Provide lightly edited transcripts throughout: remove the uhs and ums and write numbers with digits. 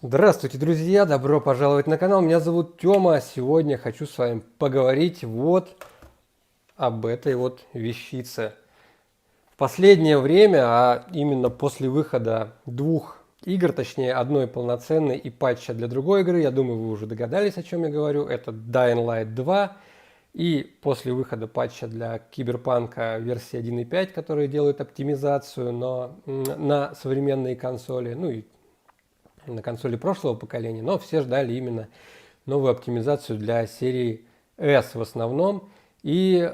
Здравствуйте, друзья! Добро пожаловать на канал. Меня зовут Тёма. Сегодня хочу с вами поговорить вот об этой вот вещице. В последнее время, а именно после выхода двух игр, точнее одной полноценной и патча для другой игры, я думаю, вы уже догадались, о чем я говорю. Это Dying Light 2. И после выхода патча для Киберпанка версии 1.5, который делает оптимизацию на современные консоли, ну и на консоли прошлого поколения, но все ждали именно новую оптимизацию для серии S в основном. И,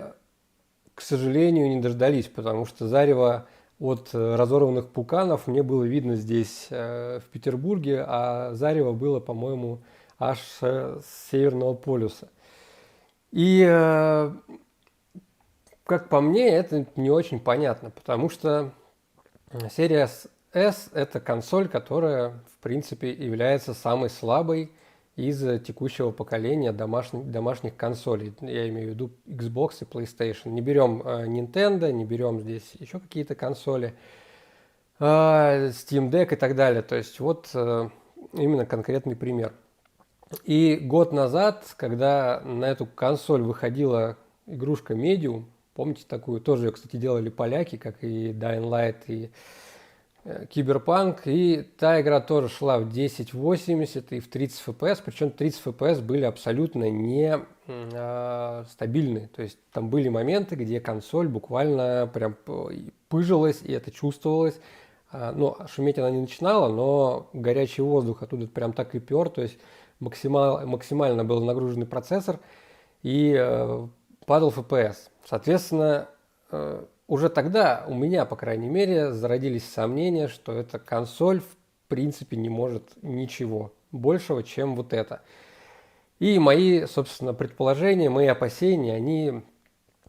к сожалению, не дождались, потому что зарево от разорванных пуканов мне было видно здесь, в Петербурге, а зарево было, по-моему, аж с Северного полюса. И, как по мне, это не очень понятно, потому что серия S – это консоль, которая, в принципе, является самой слабой из текущего поколения домашних консолей. Я имею в виду Xbox и PlayStation. Не берем Nintendo, не берем здесь еще какие-то консоли, Steam Deck и так далее. То есть вот именно конкретный пример. И год назад, когда на эту консоль выходила игрушка Medium, помните такую, тоже ее, кстати, делали поляки, как и Dying Light и Киберпанк, и та игра тоже шла в 1080 и в 30 FPS, причем 30 FPS были абсолютно не стабильны, то есть там были моменты, где консоль буквально прям пыжилась, и это чувствовалось. Ну, шуметь она не начинала, но горячий воздух оттуда прям так и пер, то есть максимально был нагруженный процессор, и падал FPS. Соответственно, уже тогда у меня, по крайней мере, зародились сомнения, что эта консоль в принципе не может ничего большего, чем вот это. И мои, собственно, предположения, мои опасения, они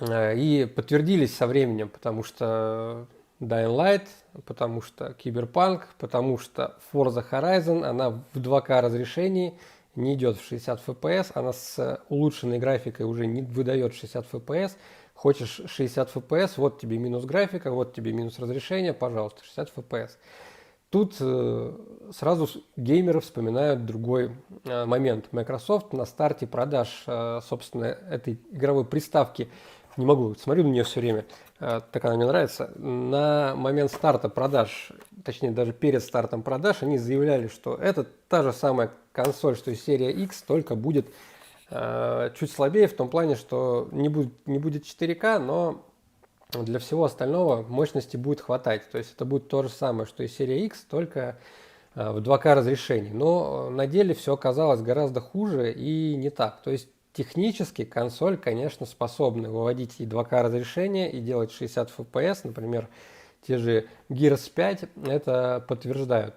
и подтвердились со временем, потому что Dying Light, потому что Cyberpunk, потому что Forza Horizon, она в 2К разрешении, не идет в 60 FPS, она с улучшенной графикой уже не выдает 60 FPS. Хочешь 60 FPS, вот тебе минус графика, вот тебе минус разрешение, пожалуйста, 60 FPS. Тут сразу геймеры вспоминают другой момент. Microsoft на старте продаж, собственно, этой игровой приставки, не могу, смотрю на нее все время, так она мне нравится, на момент старта продаж, точнее даже перед стартом продаж, они заявляли, что это та же самая консоль, что и серия X, только будет чуть слабее в том плане, что не будет 4К, но для всего остального мощности будет хватать. То есть это будет то же самое, что и серия X, только в 2К разрешении. Но на деле все оказалось гораздо хуже и не так. То есть технически консоль, конечно, способна выводить и 2К разрешение, и делать 60 FPS. Например, те же Gears 5 это подтверждают.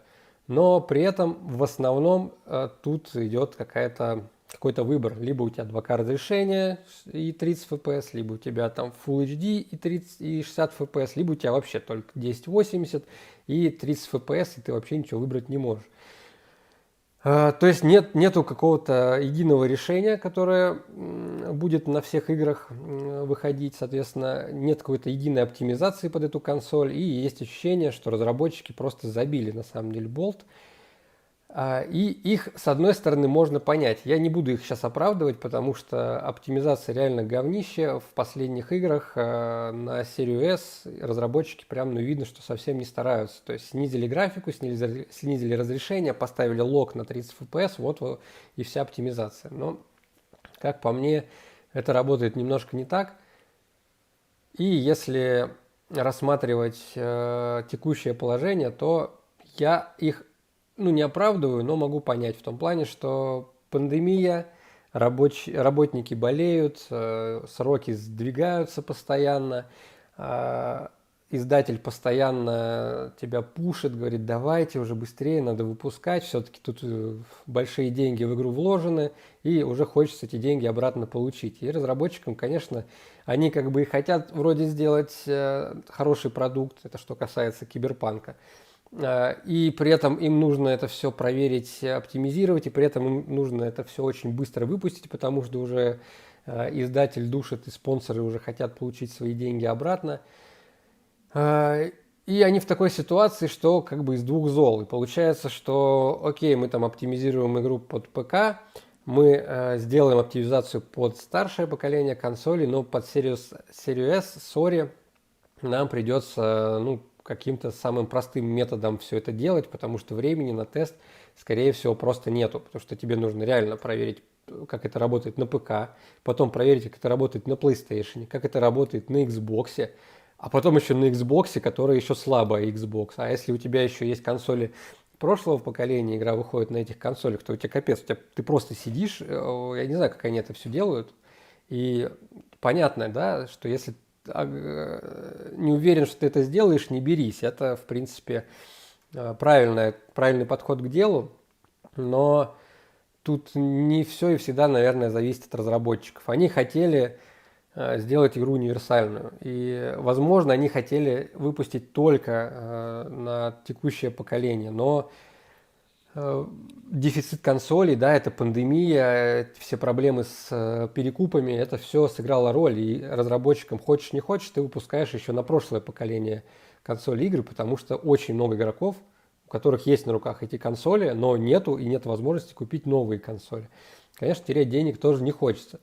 Но при этом в основном тут идет какой-то выбор. Либо у тебя 2К разрешение и 30 FPS, либо у тебя там Full HD и 30 и 60 FPS, либо у тебя вообще только 1080 и 30 FPS, и ты вообще ничего выбрать не можешь. То есть нету какого-то единого решения, которое будет на всех играх выходить, соответственно, нет какой-то единой оптимизации под эту консоль, и есть ощущение, что разработчики просто забили на самом деле болт. И их, с одной стороны, можно понять. Я не буду их сейчас оправдывать, потому что оптимизация реально говнище. В последних играх на серию S разработчики прям, видно, что совсем не стараются. То есть снизили графику, снизили разрешение, поставили лок на 30 FPS, вот и вся оптимизация. Но, как по мне, это работает немножко не так. И если рассматривать текущее положение, то я их не оправдываю, но могу понять в том плане, что пандемия, работники болеют, сроки сдвигаются постоянно, издатель постоянно тебя пушит, говорит, давайте уже быстрее, надо выпускать, все-таки тут большие деньги в игру вложены, и уже хочется эти деньги обратно получить. И разработчикам, конечно, они как бы и хотят вроде сделать хороший продукт, это что касается Киберпанка, и при этом им нужно это все проверить, оптимизировать, и при этом им нужно это все очень быстро выпустить, потому что уже издатель душит, и спонсоры уже хотят получить свои деньги обратно. И они в такой ситуации, что как бы из двух зол. И получается, что окей, мы там оптимизируем игру под ПК, мы сделаем оптимизацию под старшее поколение консолей, но под серию S, sorry, нам придется каким-то самым простым методом все это делать, потому что времени на тест, скорее всего, просто нету, потому что тебе нужно реально проверить, как это работает на ПК, потом проверить, как это работает на PlayStation, как это работает на Xbox, а потом еще на Xbox, который еще слабая Xbox. А если у тебя еще есть консоли прошлого поколения, игра выходит на этих консолях, то у тебя капец, ты просто сидишь, я не знаю, как они это все делают, и понятно, да, что если не уверен, что ты это сделаешь, не берись. Это, в принципе, правильный подход к делу, но тут не все и всегда, наверное, зависит от разработчиков. Они хотели сделать игру универсальную, и, возможно, они хотели выпустить только на текущее поколение, но дефицит консолей, да, это пандемия, все проблемы с перекупами, это все сыграло роль. И разработчикам, хочешь не хочешь, ты выпускаешь еще на прошлое поколение консолей игры, потому что очень много игроков, у которых есть на руках эти консоли, но нету и нет возможности купить новые консоли. Конечно, терять денег тоже не хочется.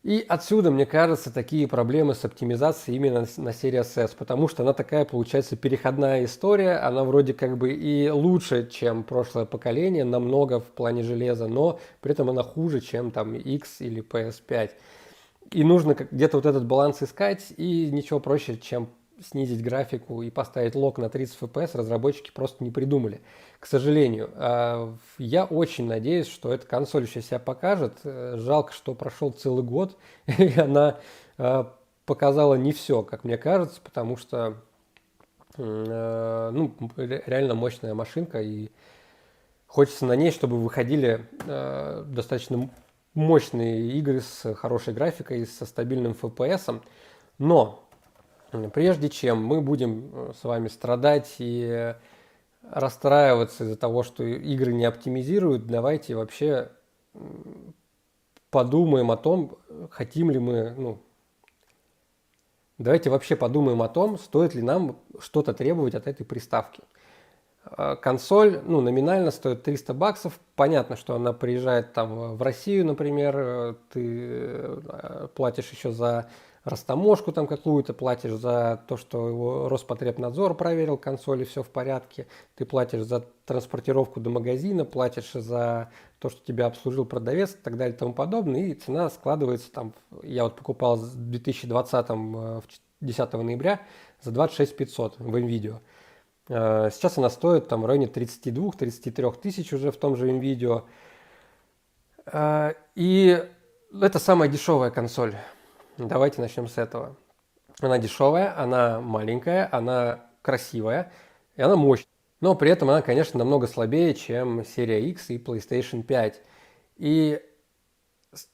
И отсюда, мне кажется, такие проблемы с оптимизацией именно на Series S, потому что она такая, получается, переходная история, она вроде как бы и лучше, чем прошлое поколение, намного в плане железа, но при этом она хуже, чем там X или PS5. И нужно где-то вот этот баланс искать, и ничего проще, чем снизить графику и поставить лок на 30 FPS, разработчики просто не придумали. К сожалению, я очень надеюсь, что эта консоль еще себя покажет. Жалко, что прошел целый год, и она показала не все, как мне кажется, потому что реально мощная машинка, и хочется на ней, чтобы выходили достаточно мощные игры с хорошей графикой, со стабильным FPS. Но прежде чем мы будем с вами страдать и расстраиваться из-за того, что игры не оптимизируют, давайте вообще подумаем о том, хотим ли мы, давайте вообще подумаем о том, стоит ли нам что-то требовать от этой приставки. Консоль, номинально стоит $300. Понятно, что она приезжает там в Россию, например, ты платишь еще за растаможку там какую-то, платишь за то, что его Роспотребнадзор проверил консоли, все в порядке, ты платишь за транспортировку до магазина, платишь за то, что тебя обслужил продавец и так далее и тому подобное, и цена складывается там, я вот покупал в 2020 10 ноября за 26 500 в МВидео. Сейчас она стоит там в районе 32-33 тысяч уже в том же МВидео. И это самая дешевая консоль. Давайте начнем с этого. Она дешевая, она маленькая, она красивая, и она мощная. Но при этом она, конечно, намного слабее, чем серия X и PlayStation 5. И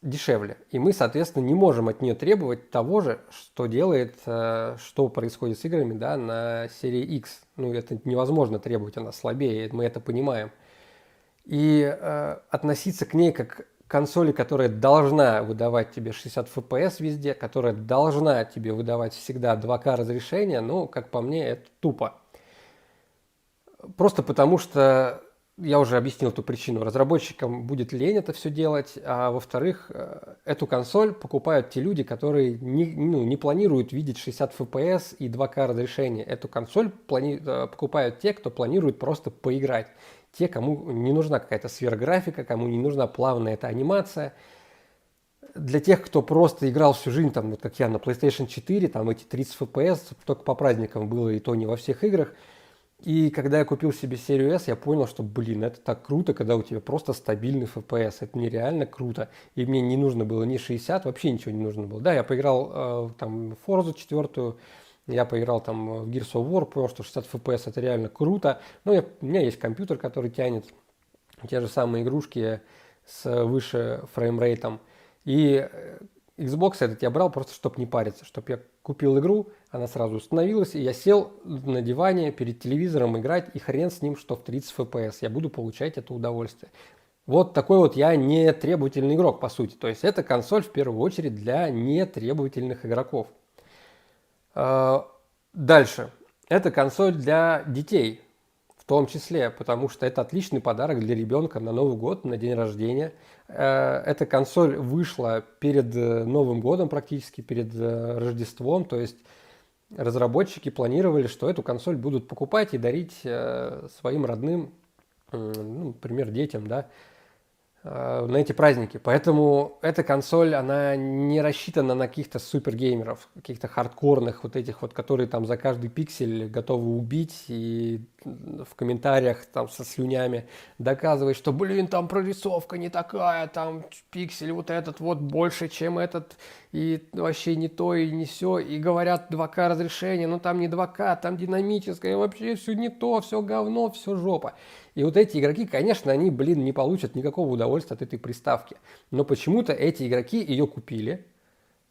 дешевле. И мы, соответственно, не можем от нее требовать того же, что делает, что происходит с играми, да, на серии X. Это невозможно требовать, она слабее, мы это понимаем. И относиться к ней как к консоли, которая должна выдавать тебе 60 FPS везде, которая должна тебе выдавать всегда 2К разрешения, как по мне, это тупо. Просто потому что я уже объяснил эту причину. Разработчикам будет лень это все делать, а во-вторых, эту консоль покупают те люди, которые не планируют видеть 60 FPS и 2К разрешения. Эту консоль покупают те, кто планирует просто поиграть. Те, кому не нужна какая-то сверхграфика, кому не нужна плавная эта анимация. Для тех, кто просто играл всю жизнь, там, вот как я на PlayStation 4, там эти 30 FPS только по праздникам было, и то не во всех играх. И когда я купил себе серию S, я понял, что, это так круто, когда у тебя просто стабильный FPS. Это нереально круто. И мне не нужно было ни 60, вообще ничего не нужно было. Да, я поиграл там в Forza 4, я поиграл там в Gears of War, понял, что 60 FPS это реально круто. Но у меня есть компьютер, который тянет те же самые игрушки с выше фреймрейтом. И Xbox этот я брал просто, чтобы не париться, чтобы я купил игру, она сразу установилась, и я сел на диване перед телевизором играть, и хрен с ним, что в 30 FPS. Я буду получать это удовольствие. Вот такой вот я нетребовательный игрок, по сути. То есть это консоль в первую очередь для нетребовательных игроков. Дальше. Это консоль для детей, в том числе, потому что это отличный подарок для ребенка на Новый год, на день рождения. Эта консоль вышла перед Новым годом практически, перед Рождеством, то есть разработчики планировали, что эту консоль будут покупать и дарить своим родным, ну, например, детям, да, на эти праздники. Поэтому эта консоль, она не рассчитана на каких-то супергеймеров, каких-то хардкорных вот этих вот, которые там за каждый пиксель готовы убить и в комментариях там со слюнями доказывать, что, блин, там прорисовка не такая, там пиксель вот этот вот больше, чем этот, и вообще не то и не сё, и говорят 2К разрешение, но там не 2К, там динамическое, вообще все не то, все говно, все жопа. И вот эти игроки, конечно, они, блин, не получат никакого удовольствия от этой приставки. Но почему-то эти игроки ее купили.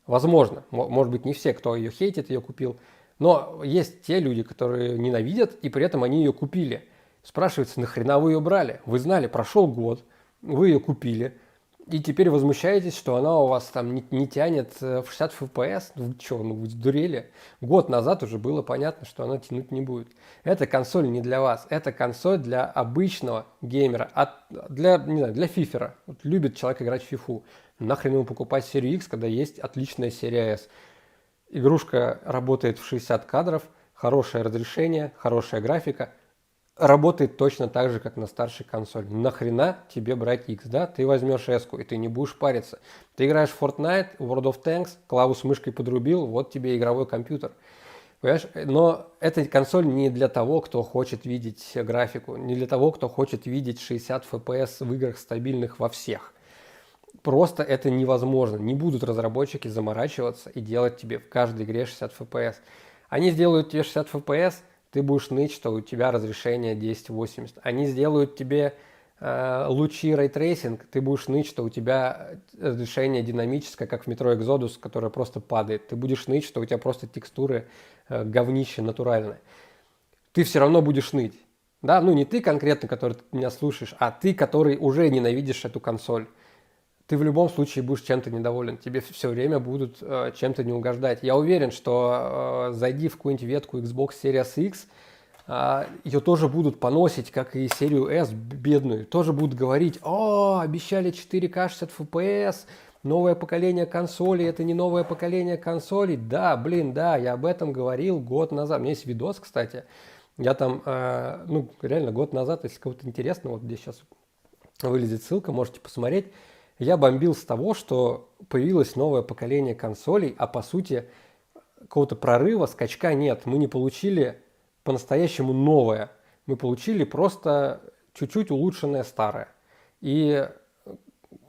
Возможно, может быть, не все, кто ее хейтит, ее купил. Но есть те люди, которые ненавидят, и при этом они ее купили. Спрашивается, нахрена вы ее брали? Вы знали, прошел год, вы ее купили, и теперь возмущаетесь, что она у вас там не тянет в 60 FPS. Вы что, ну вы сдурели? Год назад уже было понятно, что она тянуть не будет. Эта консоль не для вас. Это консоль для обычного геймера. Для, не знаю, для фифера. Вот любит человек играть в фифу. Нахрен ему покупать серию X, когда есть отличная серия S. Игрушка работает в 60 кадров, хорошее разрешение, хорошая графика. Работает точно так же, как на старшей консоли. Нахрена тебе брать X, да? Ты возьмешь S-ку, и ты не будешь париться. Ты играешь в Fortnite, World of Tanks, клаву с мышкой подрубил, вот тебе игровой компьютер. Понимаешь? Но эта консоль не для того, кто хочет видеть графику, не для того, кто хочет видеть 60 FPS в играх стабильных во всех. Просто это невозможно. Не будут разработчики заморачиваться и делать тебе в каждой игре 60 FPS. Они сделают тебе 60 FPS, ты будешь ныть, что у тебя разрешение 1080. Они сделают тебе лучи рейтрейсинг, ты будешь ныть, что у тебя разрешение динамическое, как в Metro Exodus, которое просто падает. Ты будешь ныть, что у тебя просто текстуры говнище натуральное. Ты все равно будешь ныть. Да, ну не ты конкретно, который меня слушаешь, а ты, который уже ненавидишь эту консоль. Ты в любом случае будешь чем-то недоволен. Тебе все время будут чем-то не угождать. Я уверен, что зайди в какую-нибудь ветку Xbox Series X, ее тоже будут поносить, как и серию S бедную. Тоже будут говорить: о, обещали 4К 60 FPS, новое поколение консолей, это не новое поколение консолей. Да, блин, да, я об этом говорил год назад. У меня есть видос, кстати. Я там, ну, реально год назад, если кому-то интересно, вот здесь сейчас вылезет ссылка, можете посмотреть. Я бомбил с того, что появилось новое поколение консолей, а по сути какого-то прорыва, скачка нет. Мы не получили по-настоящему новое. Мы получили просто чуть-чуть улучшенное старое. И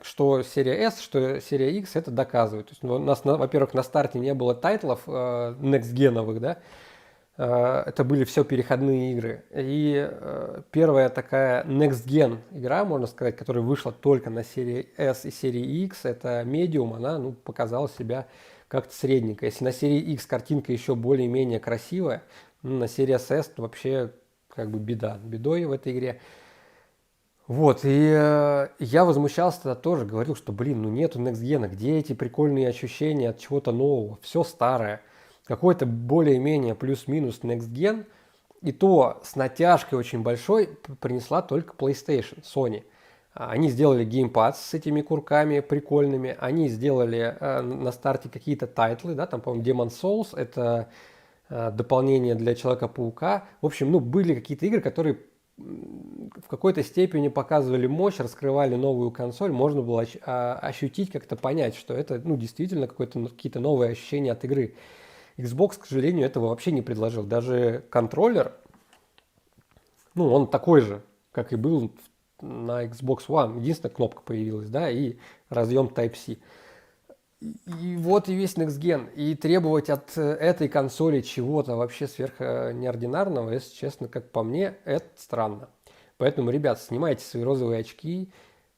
что серия S, что серия X это доказывает. То есть у нас, во-первых, на старте не было тайтлов next-геновых, да, это были все переходные игры. И первая такая Next Gen игра, можно сказать, которая вышла только на серии S и серии X, это Medium, она показала себя как-то средненько. Если на серии X картинка еще более-менее красивая, на серии S вообще как бы беда. Бедой в этой игре. Вот, и я возмущался тогда тоже, говорил, что, блин, ну нету Next Gen, где эти прикольные ощущения от чего-то нового, все старое. Какой-то более-менее плюс-минус Next Gen, и то с натяжкой очень большой принесла только PlayStation, Sony. Они сделали геймпад с этими курками прикольными, они сделали на старте какие-то тайтлы, да, там, по-моему, Demon's Souls, это дополнение для Человека-паука. В общем, были какие-то игры, которые в какой-то степени показывали мощь, раскрывали новую консоль, можно было ощутить, как-то понять, что это действительно какие-то новые ощущения от игры. Xbox, к сожалению, этого вообще не предложил. Даже контроллер, он такой же, как и был на Xbox One. Единственная кнопка появилась, да, и разъем Type-C. И вот и весь Next Gen. И требовать от этой консоли чего-то вообще сверхнеординарного, если честно, как по мне, это странно. Поэтому, ребят, снимайте свои розовые очки.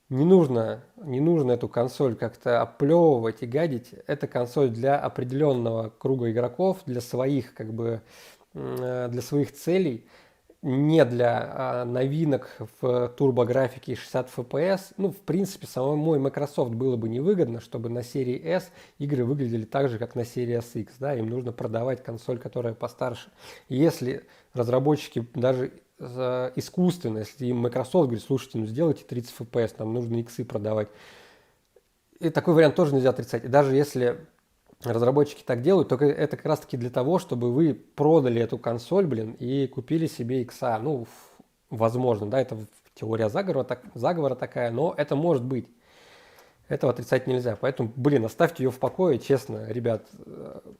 Не нужно эту консоль как-то оплевывать и гадить. Это консоль для определенного круга игроков, для своих, для своих целей. не для новинок в турбографике 60 FPS. Ну, в принципе, самой Microsoft было бы невыгодно, чтобы на серии S игры выглядели так же, как на серии SX. Да? Им нужно продавать консоль, которая постарше. И если разработчики даже искусственно, если им Microsoft говорит, слушайте, ну сделайте 30 FPS, нам нужно иксы продавать. И такой вариант тоже нельзя отрицать. И даже если разработчики так делают, только это как раз таки для того, чтобы вы продали эту консоль, блин, и купили себе икса. Ну, возможно, да, это теория заговора такая, но это может быть. Этого отрицать нельзя. Поэтому, блин, оставьте ее в покое, честно, ребят.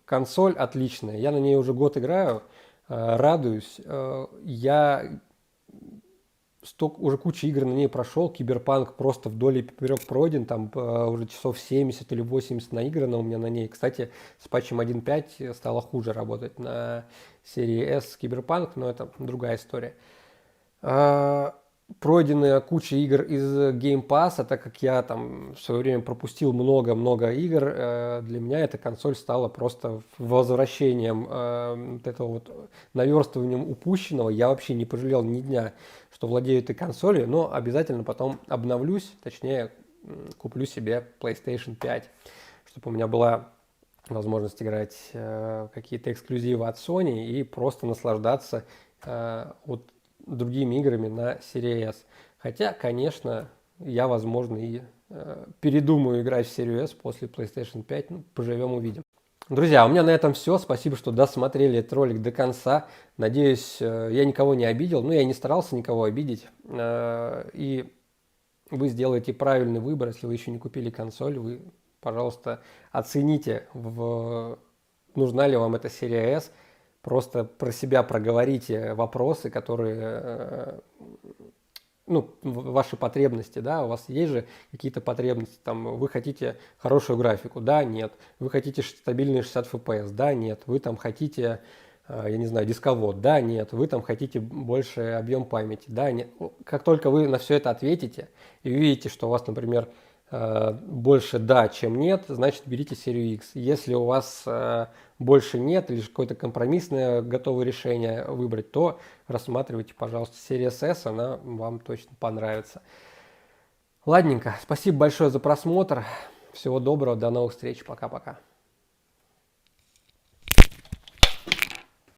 Консоль отличная. Я на ней уже год играю, радуюсь. Я уже куча игр на ней прошел, Киберпанк просто вдоль и поперек пройден, там уже часов 70 или 80 наиграно у меня на ней. Кстати, с патчем 1.5 стало хуже работать на серии S Киберпанк, но это другая история. Пройденная куча игр из Game Pass, так как я там в свое время пропустил много-много игр, для меня эта консоль стала просто возвращением вот этого вот наверстыванием упущенного. Я вообще не пожалел ни дня, что владею этой консолью, но обязательно потом обновлюсь, точнее куплю себе PlayStation 5, чтобы у меня была возможность играть какие-то эксклюзивы от Sony и просто наслаждаться вот другими играми на серии S. Хотя, конечно, я, возможно, и передумаю играть в серию S после PlayStation 5. Ну, поживем, увидим. Друзья, у меня на этом все. Спасибо, что досмотрели этот ролик до конца. Надеюсь, я никого не обидел. Ну, я и не старался никого обидеть. И вы сделаете правильный выбор. Если вы еще не купили консоль, вы, пожалуйста, оцените, нужна ли вам эта серия S. Просто про себя проговорите вопросы, которые, ну, ваши потребности, да, у вас есть же какие-то потребности, там, вы хотите хорошую графику, да, нет, вы хотите стабильные 60 FPS, да, нет, вы там хотите, я не знаю, дисковод, да, нет, вы там хотите больше объем памяти, да, нет. Как только вы на все это ответите и увидите, что у вас, например, больше да, чем нет, значит берите серию X. Если у вас больше нет или какое-то компромиссное готовое решение выбрать, то рассматривайте, пожалуйста, серию S, она вам точно понравится. Ладненько, спасибо большое за просмотр. Всего доброго, до новых встреч, пока-пока.